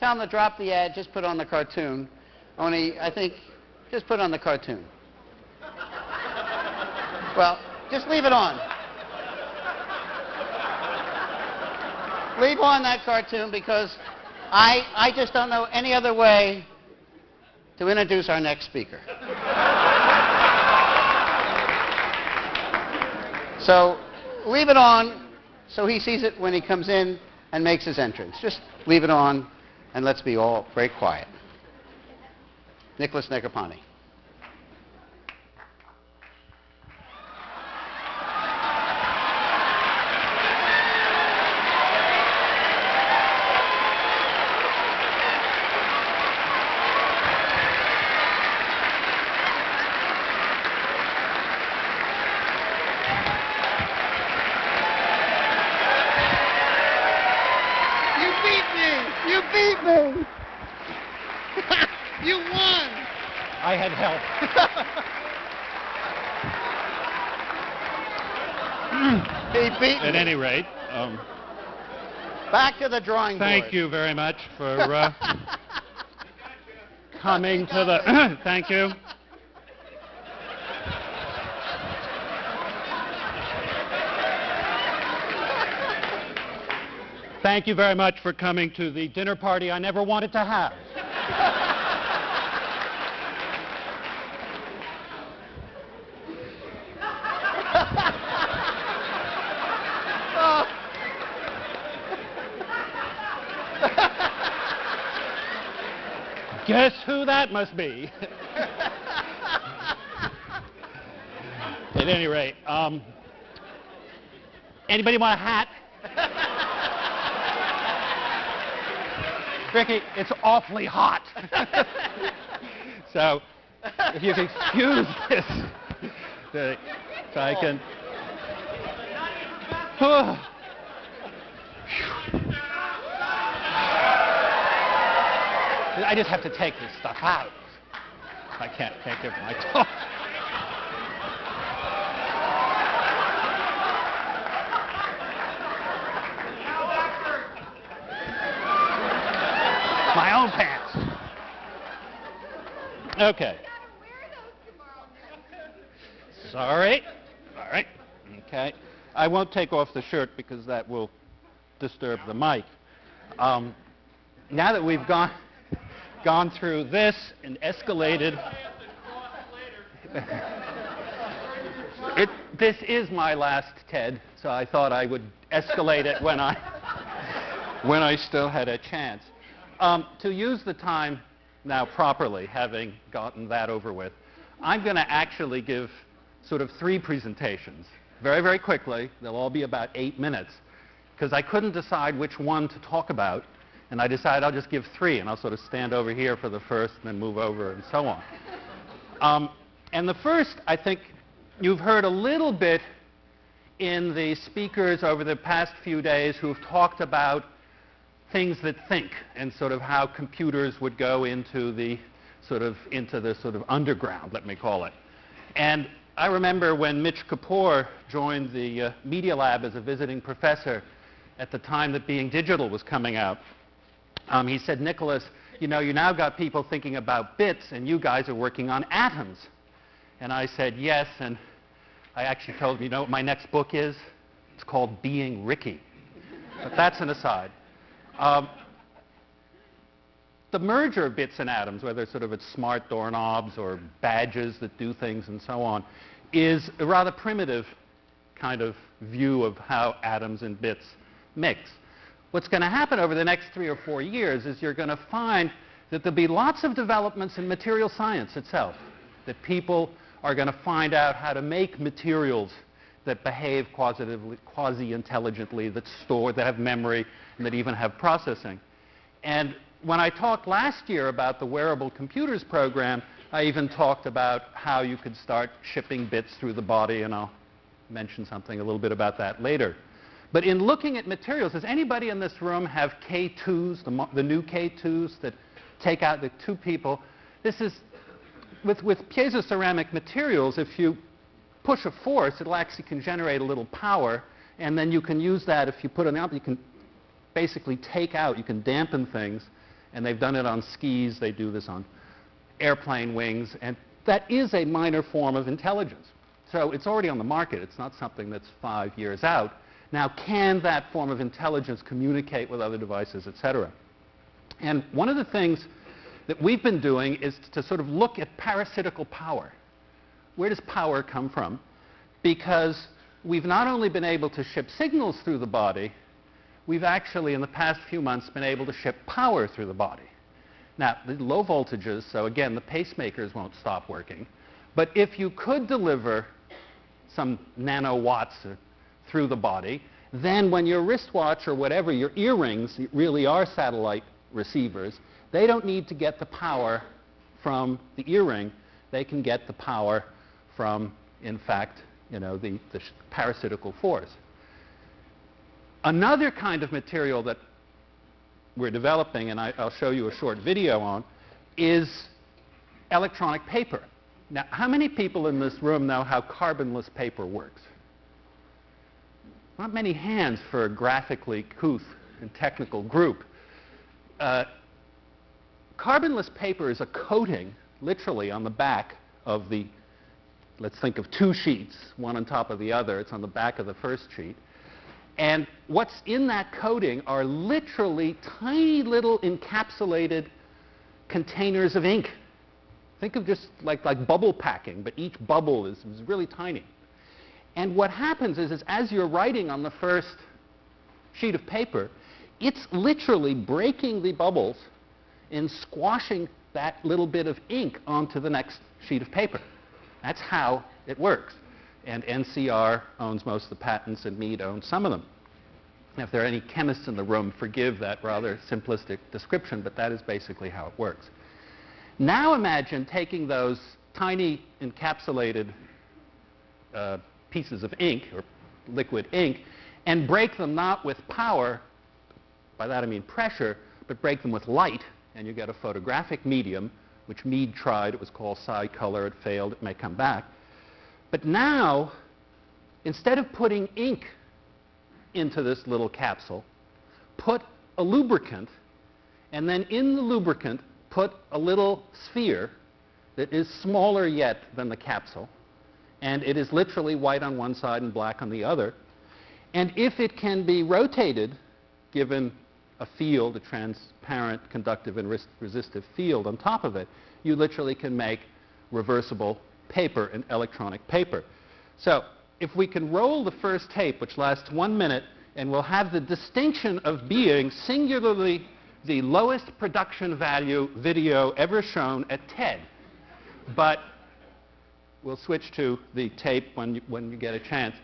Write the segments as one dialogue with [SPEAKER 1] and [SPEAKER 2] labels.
[SPEAKER 1] tell him to drop the ad, just put on the cartoon. Only, I think, just put on the cartoon. Well, just leave it on. Leave on that cartoon because I just don't know any other way to introduce our next speaker. So leave it on so he sees it when he comes in and makes his entrance. Just leave it on and let's be all very quiet. Nicholas Negropon. You beat me! You won!
[SPEAKER 2] I had help.
[SPEAKER 1] He beat me.
[SPEAKER 2] At any rate,
[SPEAKER 1] back to the drawing board.
[SPEAKER 2] Thank you very much for coming to the... Thank you. Thank you very much for coming to the dinner party I never wanted to have. Guess who that must be? At any rate, anybody want a hat? Ricky, it's awfully hot. So, if you can excuse this, so I can... I just have to take this stuff out. I can't give my talk. My own pants. Okay. Sorry. All right. Okay. I won't take off the shirt because that will disturb the mic. Now that we've gone through this and escalated, this is my last TED, so I thought I would escalate it when I still had a chance. To use the time now properly, having gotten that over with, I'm going to actually give sort of 3 presentations, very, very quickly. They'll all be about 8 minutes, because I couldn't decide which one to talk about, and I decided I'll just give 3, and I'll sort of stand over here for the first and then move over and so on. And the first, I think you've heard a little bit in the speakers over the past few days who've talked about things that think and sort of how computers would go into the sort of underground, let me call it. And I remember when Mitch Kapoor joined the Media Lab as a visiting professor at the time that Being Digital was coming out. He said, Nicholas, you know, you now got people thinking about bits and you guys are working on atoms. And I said, yes, and I actually told him, you know what my next book is? It's called Being Ricky. But that's an aside. The merger of bits and atoms, whether sort of it's smart doorknobs or badges that do things and so on, is a rather primitive kind of view of how atoms and bits mix. What's going to happen over the next 3 or 4 years is you're going to find that there'll be lots of developments in material science itself, that people are going to find out how to make materials that behave quasi-intelligently, that store, that have memory, and that even have processing. And when I talked last year about the Wearable Computers program, I even talked about how you could start shipping bits through the body, and I'll mention something a little bit about that later. But in looking at materials, does anybody in this room have K2s, the new K2s that take out the 2 people? This is, with piezoceramic materials, if you push a force, it actually can generate a little power, and then you can use that if you put it out, you can basically take out, you can dampen things, And they've done it on skis. They do this on airplane wings. And that is a minor form of intelligence. So it's already on the market. It's not something that's 5 years out. Now, can that form of intelligence communicate with other devices, et cetera? And one of the things that we've been doing is to sort of look at parasitical power. Where does power come from? Because we've not only been able to ship signals through the body, we've actually, in the past few months, been able to ship power through the body. Now, the low voltages, so again, the pacemakers won't stop working. But if you could deliver some nanowatts through the body, then when your wristwatch or whatever, your earrings really are satellite receivers, they don't need to get the power from the earring. They can get the power from, in fact, the parasitical force. Another kind of material that we're developing, and I'll show you a short video on, is electronic paper. Now, how many people in this room know how carbonless paper works? Not many hands for a graphically couth and technical group. Carbonless paper is a coating, literally, on the back of the, let's think of 2 sheets, one on top of the other. It's on the back of the first sheet. And what's in that coating are literally tiny little encapsulated containers of ink. Think of just like bubble packing, but each bubble is really tiny. And what happens is as you're writing on the first sheet of paper, it's literally breaking the bubbles and squashing that little bit of ink onto the next sheet of paper. That's how it works. And NCR owns most of the patents, and Mead owns some of them. If there are any chemists in the room, forgive that rather simplistic description, but that is basically how it works. Now imagine taking those tiny encapsulated pieces of ink, or liquid ink, and break them not with power, by that I mean pressure, but break them with light, and you get a photographic medium, which Mead tried. It was called Psi-Color. It failed. It may come back. But now, instead of putting ink into this little capsule, put a lubricant, and then in the lubricant, put a little sphere that is smaller yet than the capsule, and it is literally white on one side and black on the other. And if it can be rotated, given a field, a transparent, conductive, and resistive field on top of it, you literally can make reversible paper and electronic paper. So if we can roll the first tape, which lasts 1 minute, and we'll have the distinction of being singularly the lowest production value video ever shown at TED. But we'll switch to the tape when you get a chance.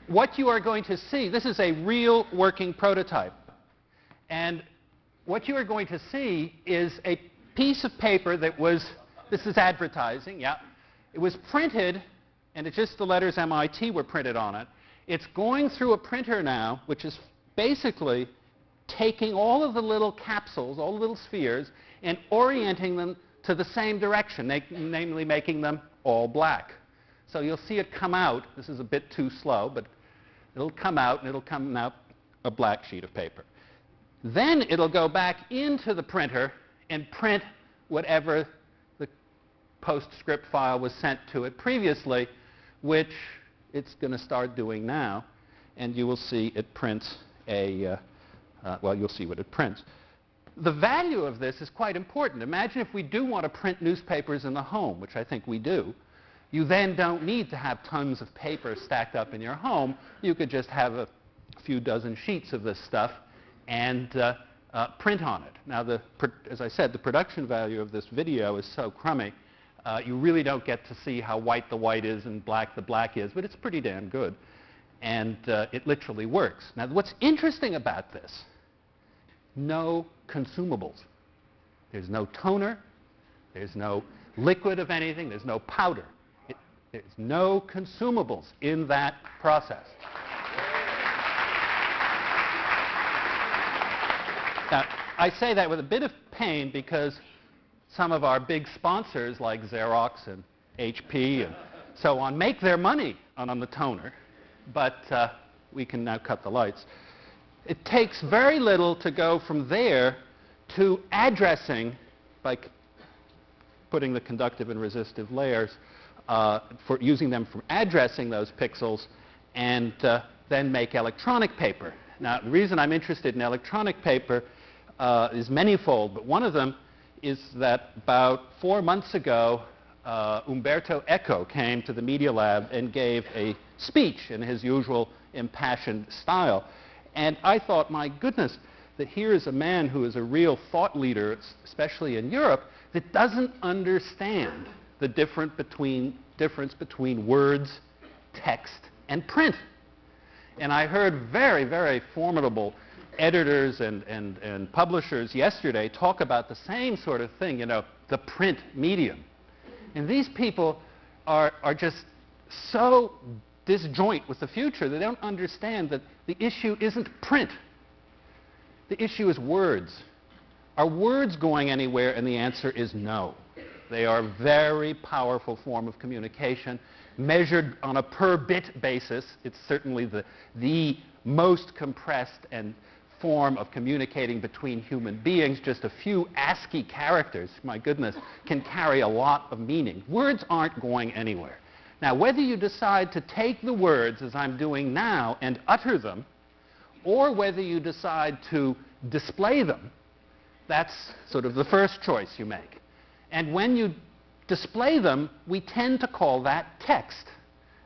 [SPEAKER 2] What you are going to see, this is a real working prototype. And what you are going to see is a piece of paper that was, this is advertising, yeah. It was printed, and it's just the letters MIT were printed on it. It's going through a printer now, which is basically taking all of the little capsules, all the little spheres, and orienting them to the same direction, namely making them all black. So you'll see it come out. This is a bit too slow, but it'll come out, and it'll come out a black sheet of paper. Then it'll go back into the printer and print whatever the PostScript file was sent to it previously, which it's going to start doing now. And you will see it prints well, you'll see what it prints. The value of this is quite important. Imagine if we do want to print newspapers in the home, which I think we do. You then don't need to have tons of paper stacked up in your home. You could just have a few dozen sheets of this stuff and print on it. Now, as I said, the production value of this video is so crummy, you really don't get to see how white the white is and black the black is, but it's pretty damn good. And it literally works. Now, what's interesting about this, no consumables. There's no toner. There's no liquid of anything. There's no powder. There's no consumables in that process. Now, I say that with a bit of pain because some of our big sponsors like Xerox and HP and so on make their money on the toner, but we can now cut the lights. It takes very little to go from there to addressing by putting the conductive and resistive layers, for using them for addressing those pixels, and then make electronic paper. Now, the reason I'm interested in electronic paper is manifold, but one of them is that about 4 months ago, Umberto Eco came to the Media Lab and gave a speech in his usual impassioned style. And I thought, my goodness, that here is a man who is a real thought leader, especially in Europe, that doesn't understand the difference between words, text, and print. And I heard very, very formidable editors and publishers yesterday talk about the same sort of thing, you know, the print medium. And these people are just so disjoint with the future, they don't understand that the issue isn't print. The issue is words. Are words going anywhere? And the answer is no. They are a very powerful form of communication. Measured on a per-bit basis, it's certainly the most compressed and form of communicating between human beings. Just a few ASCII characters, my goodness, can carry a lot of meaning. Words aren't going anywhere. Now, whether you decide to take the words, as I'm doing now, and utter them, or whether you decide to display them, that's sort of the first choice you make. And when you display them, we tend to call that text.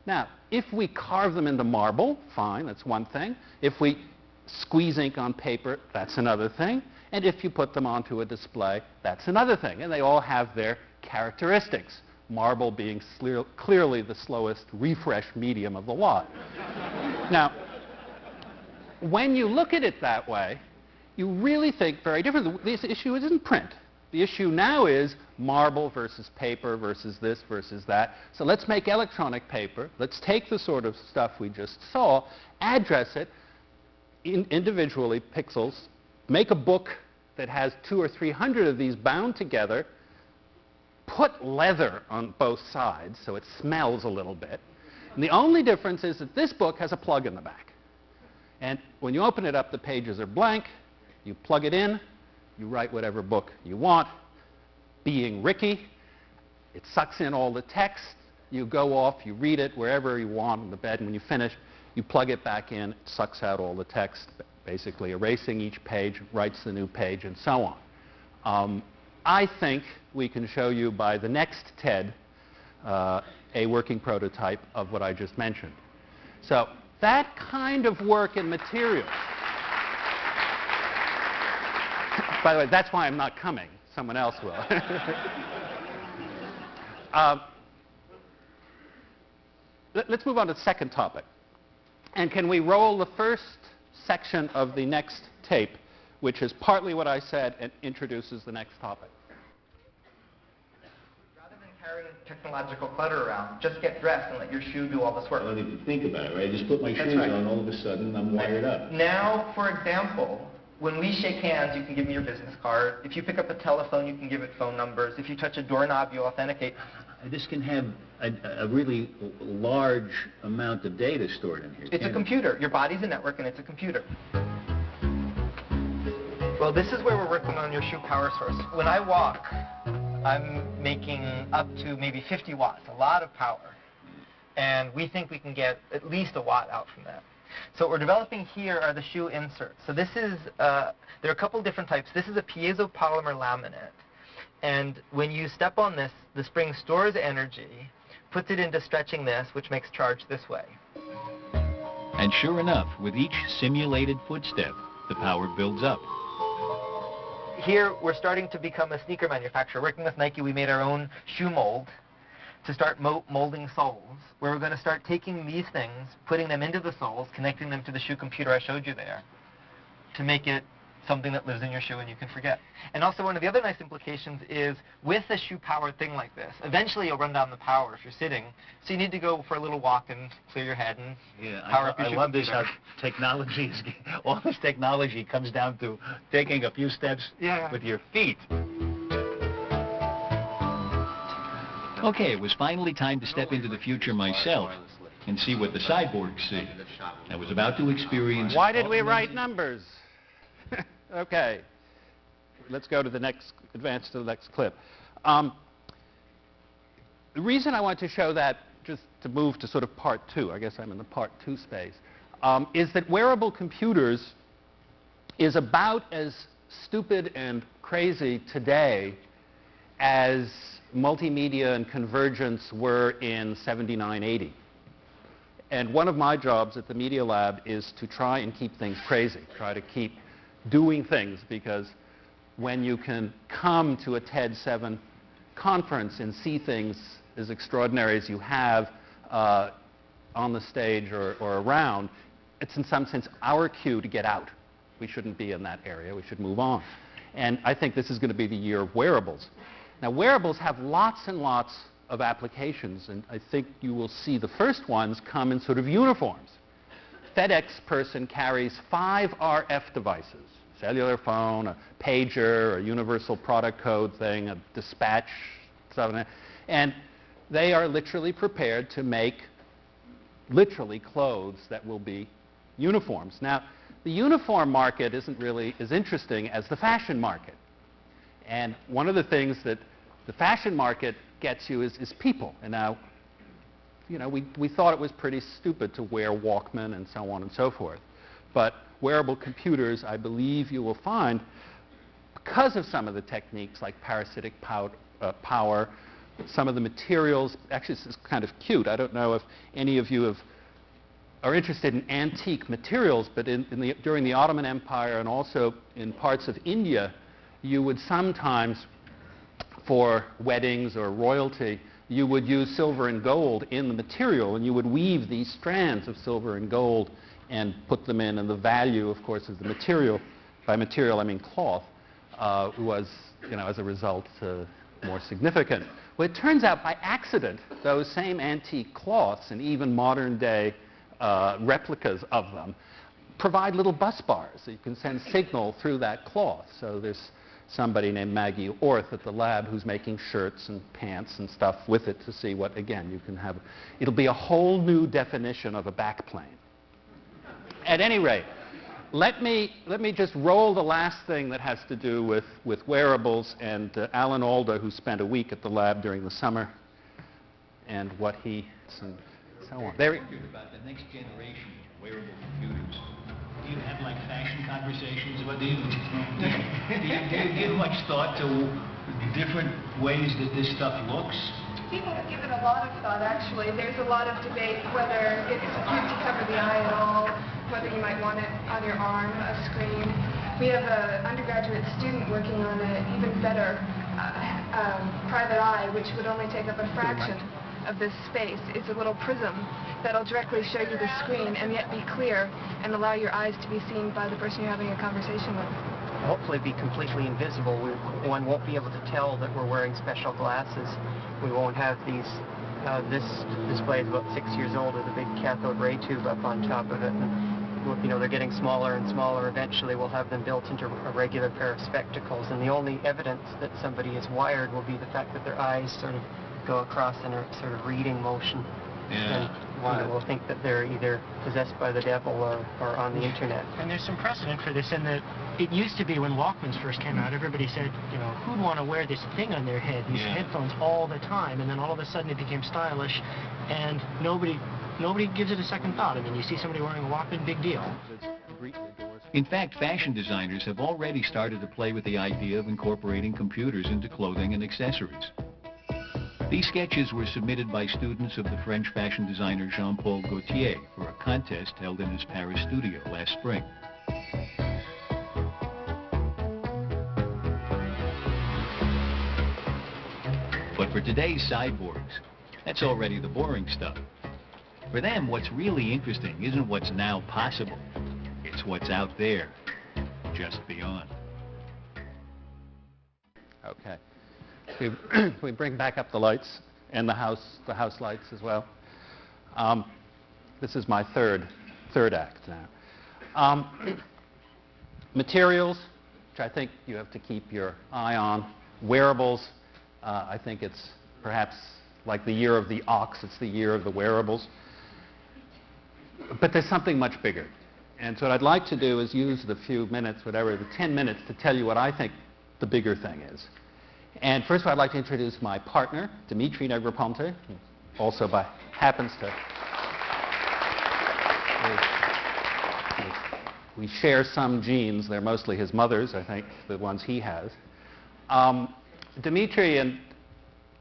[SPEAKER 2] Now, if we carve them into marble, fine, that's one thing. If we squeeze ink on paper, that's another thing. And if you put them onto a display, that's another thing. And they all have their characteristics, marble being clearly the slowest refresh medium of the lot. Now, when you look at it that way, you really think very differently. This issue isn't print. The issue now is marble versus paper versus this versus that. So let's make electronic paper. Let's take the sort of stuff we just saw, address it individually, pixels, make a book that has 200 or 300 of these bound together, put leather on both sides so it smells a little bit. And the only difference is that this book has a plug in the back. And when you open it up, the pages are blank. You plug it in. You write whatever book you want. Being Ricky, it sucks in all the text. You go off, you read it wherever you want in the bed, and when you finish, you plug it back in, it sucks out all the text, basically erasing each page, writes the new page, and so on. I think we can show you by the next TED a working prototype of what I just mentioned. So that kind of work in materials. By the way, that's why I'm not coming. Someone else will. Let's move on to the second topic. And can we roll the first section of the next tape, which is partly what I said and introduces the next topic?
[SPEAKER 3] Rather than carrying technological clutter around, just get dressed and let your shoe do all this work.
[SPEAKER 4] I don't even think about it, right? I just put my shoes on, all of a sudden I'm wired up.
[SPEAKER 3] Now, for example, when we shake hands, you can give me your business card. If you pick up a telephone, you can give it phone numbers. If you touch a doorknob, you authenticate.
[SPEAKER 4] This can have a really large amount of data stored in here.
[SPEAKER 3] It's a computer. Your body's a network, and it's a computer. Well, this is where we're working on your shoe power source. When I walk, I'm making up to maybe 50 watts, a lot of power. And we think we can get at least a watt out from that. So what we're developing here are the shoe inserts. So this is, there are a couple different types. This is a piezo polymer laminate. And when you step on this, the spring stores energy, puts it into stretching this, which makes charge this way.
[SPEAKER 5] And sure enough, with each simulated footstep, the power builds up.
[SPEAKER 3] Here, we're starting to become a sneaker manufacturer. Working with Nike, we made our own shoe mold to start molding soles, where we're going to start taking these things, putting them into the soles, connecting them to the shoe computer I showed you there, to make it something that lives in your shoe and you can forget. And also one of the other nice implications is with a shoe-powered thing like this, eventually you'll run down the power if you're sitting, so you need to go for a little walk and clear your head and power up your shoe
[SPEAKER 4] I love this,
[SPEAKER 3] computer.
[SPEAKER 4] how technology is, all this technology comes down to taking a few steps with your feet.
[SPEAKER 5] Okay, it was finally time to step into the future myself. and see what the cyborgs see. I was about to experience...
[SPEAKER 2] Why did we write numbers? Okay. Let's go to the next, advance to the next clip. The reason I want to show that, just to move to sort of part two, I guess I'm in the part two space, is that wearable computers is about as stupid and crazy today as multimedia and convergence were in 79, 80. And one of my jobs at the Media Lab is to try and keep things crazy, try to keep doing things, because when you can come to a TED 7 conference and see things as extraordinary as you have on the stage or around, it's in some sense our cue to get out. We shouldn't be in that area. We should move on. And I think this is going to be the year of wearables. Now, wearables have lots and lots of applications, and I think you will see the first ones come in sort of uniforms. FedEx person carries 5 RF devices, cellular phone, a pager, a universal product code thing, a dispatch, something, and they are literally prepared to make literally clothes that will be uniforms. Now, the uniform market isn't really as interesting as the fashion market. And one of the things that the fashion market gets you is people. And now, you know, we thought it was pretty stupid to wear Walkman and so on and so forth. But wearable computers, I believe you will find, because of some of the techniques like parasitic power, some of the materials, actually this is kind of cute. I don't know if any of you are interested in antique materials, but during the Ottoman Empire and also in parts of India, you would sometimes, for weddings or royalty, you would use silver and gold in the material, and you would weave these strands of silver and gold and put them in, and the value, of course, of the material, by material I mean cloth, was, you know, as a result, more significant. Well, it turns out by accident, those same antique cloths and even modern day replicas of them provide little bus bars so you can send signal through that cloth. So there's somebody named Maggie Orth at the lab who's making shirts and pants and stuff with it to see what, again, you can have. It'll be a whole new definition of a backplane. At any rate, let me just roll the last thing that has to do with wearables, and Alan Alda, who spent a week at the lab during the summer, and what he and so on.
[SPEAKER 5] Very about the next generation of wearable computers. Do you have like fashion conversations? What do you give much thought to different ways that this stuff looks?
[SPEAKER 6] People have given a lot of thought, actually. There's a lot of debate whether it's good to cover the eye at all, whether you might want it on your arm, a screen. We have an undergraduate student working on an even better private eye, which would only take up a fraction of this space. It's a little prism that'll directly show you the screen and yet be clear and allow your eyes to be seen by the person you're having a conversation with.
[SPEAKER 3] Hopefully be completely invisible. One won't be able to tell that we're wearing special glasses. We won't have these, this display is about 6 years old with a big cathode ray tube up on top of it. And, you know, they're getting smaller and smaller. Eventually we'll have them built into a regular pair of spectacles, and the only evidence that somebody is wired will be the fact that their eyes sort of go across in a sort of reading motion.
[SPEAKER 5] Yeah.
[SPEAKER 3] And we'll think that they're either possessed by the devil or on the internet.
[SPEAKER 7] And there's some precedent for this in that it used to be when Walkmans first came out, everybody said, you know, who'd want to wear this thing on their head, these headphones all the time, and then all of a sudden it became stylish, and nobody gives it a second thought. I mean, you see somebody wearing a Walkman, big deal.
[SPEAKER 5] In fact, fashion designers have already started to play with the idea of incorporating computers into clothing and accessories. These sketches were submitted by students of the French fashion designer Jean-Paul Gaultier for a contest held in his Paris studio last spring. But for today's cyborgs, that's already the boring stuff. For them, what's really interesting isn't what's now possible. It's what's out there, just beyond.
[SPEAKER 2] Okay. Can we bring back up the lights and the house lights as well? This is my third act now. Materials, which I think you have to keep your eye on. Wearables, I think it's perhaps like the year of the ox, it's the year of the wearables. But there's something much bigger. And so what I'd like to do is use the few minutes, whatever, the 10 minutes, to tell you what I think the bigger thing is. And first of all, I'd like to introduce my partner, Dimitri Negropon, who also happens to... We share some genes. They're mostly his mother's, I think, the ones he has. Dimitri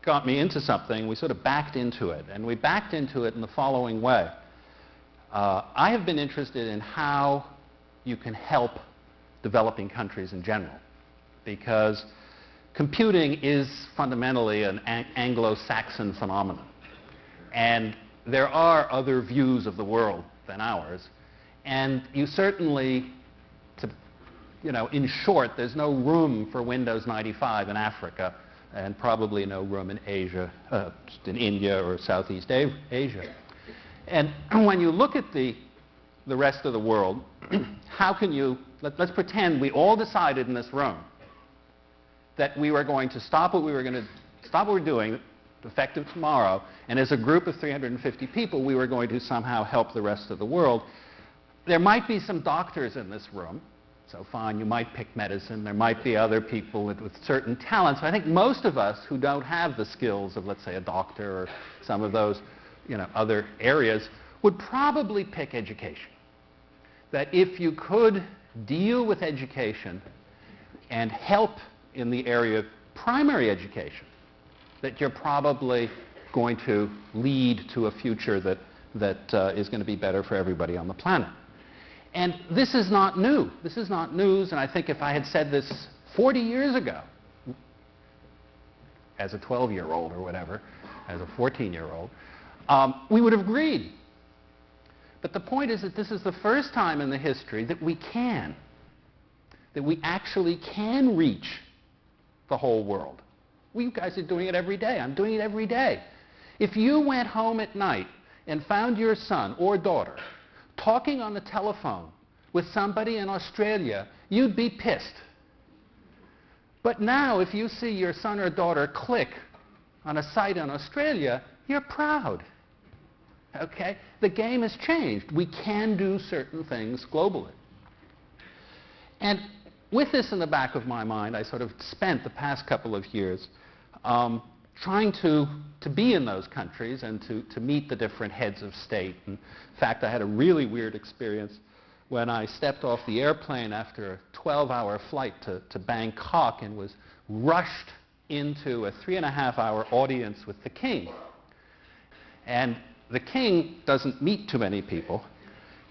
[SPEAKER 2] got me into something. We sort of backed into it. And we backed into it in the following way. I have been interested in how you can help developing countries in general, because computing is fundamentally an Anglo-Saxon phenomenon. And there are other views of the world than ours. And you certainly, in short, there's no room for Windows 95 in Africa, and probably no room in Asia, in India or Southeast Asia. And when you look at the rest of the world, how can you, let's pretend we all decided in this room that we were going to stop what we were doing, effective tomorrow, and as a group of 350 people, we were going to somehow help the rest of the world. There might be some doctors in this room, so fine, you might pick medicine. There might be other people with certain talents. But I think most of us who don't have the skills of, let's say, a doctor or some of those, other areas, would probably pick education. That if you could deal with education and help in the area of primary education, that you're probably going to lead to a future that is going to be better for everybody on the planet. And this is not new. This is not news, and I think if I had said this 40 years ago, as a 12-year-old or whatever, as a 14-year-old, we would have agreed. But the point is that this is the first time in the history that we actually can reach the whole world. Well, you guys are doing it every day. I'm doing it every day. If you went home at night and found your son or daughter talking on the telephone with somebody in Australia, you'd be pissed. But now, if you see your son or daughter click on a site in Australia, you're proud. Okay? The game has changed. We can do certain things globally. And with this in the back of my mind, I sort of spent the past couple of years trying to be in those countries and to meet the different heads of state. In fact, I had a really weird experience when I stepped off the airplane after a 12-hour flight to Bangkok and was rushed into a 3.5-hour audience with the king. And the king doesn't meet too many people.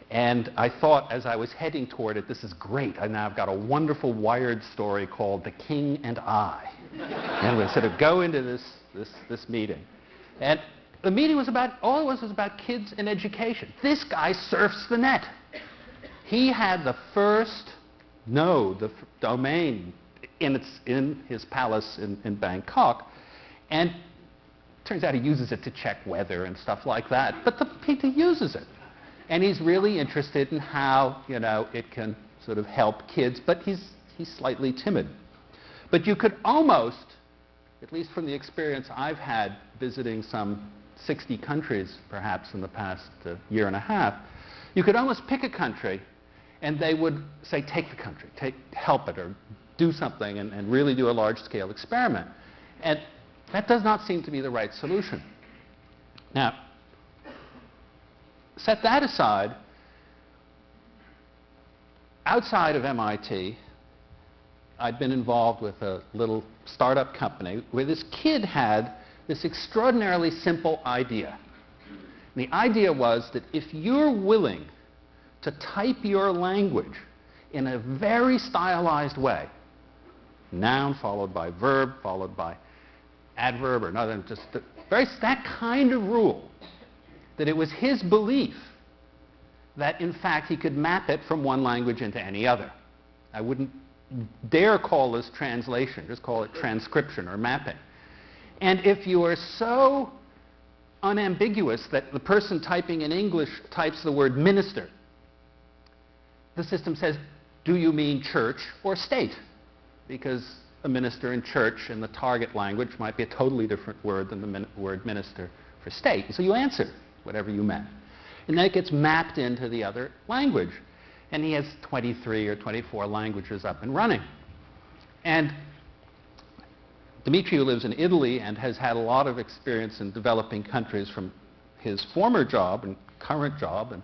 [SPEAKER 2] And I thought, as I was heading toward it, this is great. I've got a wonderful Wired story called The King and I. And we sort of go into this meeting. And the meeting was about, all it was about kids and education. This guy surfs the net. He had the first node, the domain, in his palace in Bangkok. And it turns out he uses it to check weather and stuff like that. But he uses it. And he's really interested in how, it can sort of help kids, but he's slightly timid. But you could almost, at least from the experience I've had visiting some 60 countries perhaps in the past year and a half, you could almost pick a country and they would say, take the country, help it, or do something and really do a large-scale experiment. And that does not seem to be the right solution. Now, set that aside. Outside of MIT, I'd been involved with a little startup company where this kid had this extraordinarily simple idea. And the idea was that if you're willing to type your language in a very stylized way, noun followed by verb, followed by adverb or another, just that kind of rule, that it was his belief that, in fact, he could map it from one language into any other. I wouldn't dare call this translation, just call it transcription or mapping. And if you are so unambiguous that the person typing in English types the word minister, the system says, do you mean church or state? Because a minister in church in the target language might be a totally different word than the word minister for state. So you answer whatever you meant. And then it gets mapped into the other language. And he has 23 or 24 languages up and running. And Dimitri, who lives in Italy and has had a lot of experience in developing countries from his former job and current job, and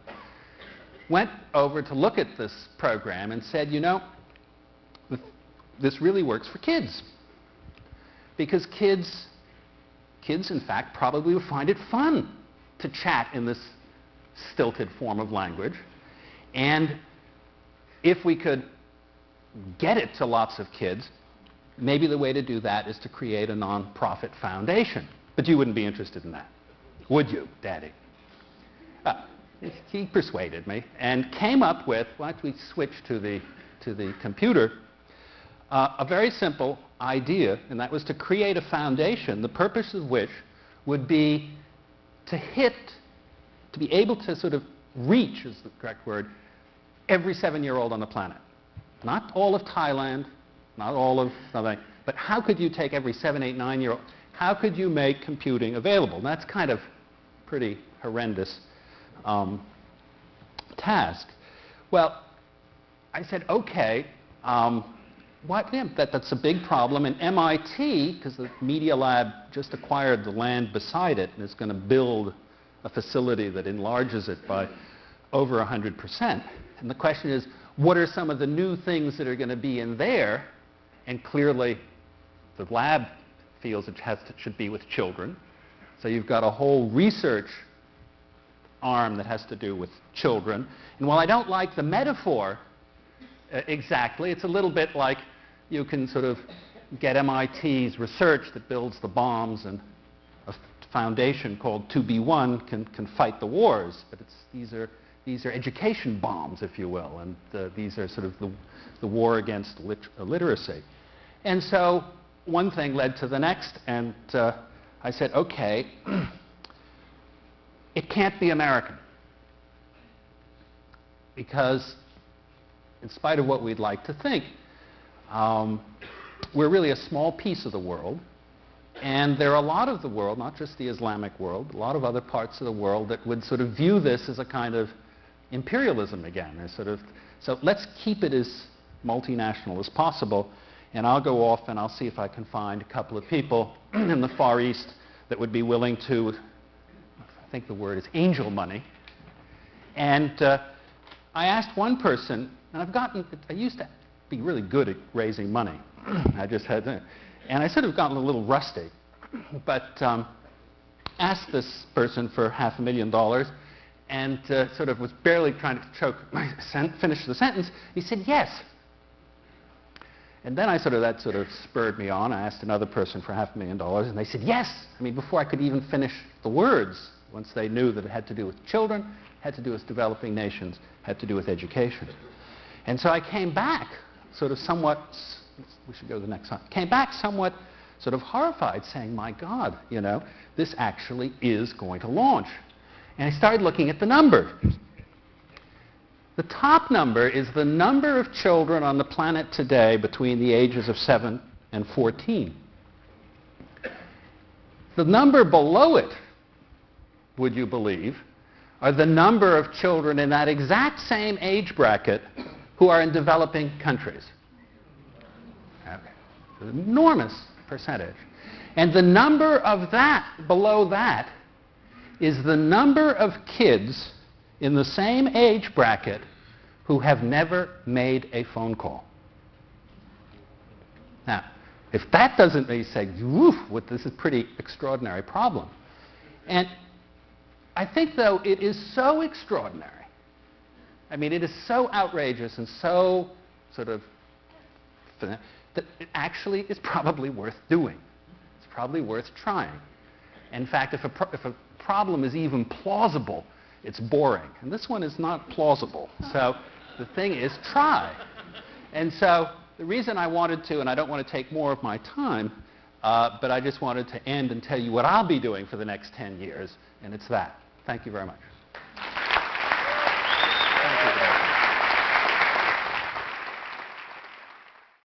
[SPEAKER 2] went over to look at this program and said, you know, this really works for kids. Because kids in fact, probably would find it fun to chat in this stilted form of language. And if we could get it to lots of kids, maybe the way to do that is to create a non-profit foundation. But you wouldn't be interested in that, would you, Daddy? He persuaded me and came up with, once we switched to the computer, a very simple idea, and that was to create a foundation, the purpose of which would be to be able to sort of reach, is the correct word, every 7-year-old on the planet. Not all of Thailand, not all of something, but how could you take every 7, 8, 9-year-old, how could you make computing available? And that's kind of pretty horrendous task. Well, I said, okay, that's a big problem. And MIT, because the Media Lab just acquired the land beside it and is going to build a facility that enlarges it by over 100%. And the question is, what are some of the new things that are going to be in there? And clearly, the lab feels it should be with children. So you've got a whole research arm that has to do with children. And while I don't like the metaphor exactly, it's a little bit like you can sort of get MIT's research that builds the bombs, and a foundation called 2B1 can fight the wars. But these are education bombs, if you will, and these are sort of the war against illiteracy. And so one thing led to the next, and I said, okay, it can't be American. Because in spite of what we'd like to think, we're really a small piece of the world. And there are a lot of the world, not just the Islamic world, a lot of other parts of the world that would sort of view this as a kind of imperialism again. So let's keep it as multinational as possible. And I'll go off and I'll see if I can find a couple of people in the Far East that would be willing to, I think the word is angel money. And I asked one person, and I used to be really good at raising money. I just had to, and I sort of gotten a little rusty. But asked this person for $500,000 and sort of was barely trying to finish the sentence. He said, yes. And then that sort of spurred me on. I asked another person for $500,000, and they said, yes. I mean, before I could even finish the words, once they knew that it had to do with children, had to do with developing nations, had to do with education. And so I came back sort of somewhat, we should go to the next slide, came back somewhat sort of horrified, saying, my God, you know, this actually is going to launch. And I started looking at the number. The top number is the number of children on the planet today between the ages of 7 and 14. The number below it, would you believe, are the number of children in that exact same age bracket who are in developing countries. Okay. An enormous percentage. And the number of that, below that, is the number of kids in the same age bracket who have never made a phone call. Now, if that doesn't make you say, woof, this is a pretty extraordinary problem. And I think, though, it is so extraordinary. I mean, it is so outrageous and so sort of that it actually is probably worth doing. It's probably worth trying. In fact, if a problem is even plausible, it's boring. And this one is not plausible. So the thing is, try. And so the reason I wanted to, and I don't want to take more of my time, but I just wanted to end and tell you what I'll be doing for the next 10 years, and it's that. Thank you very much.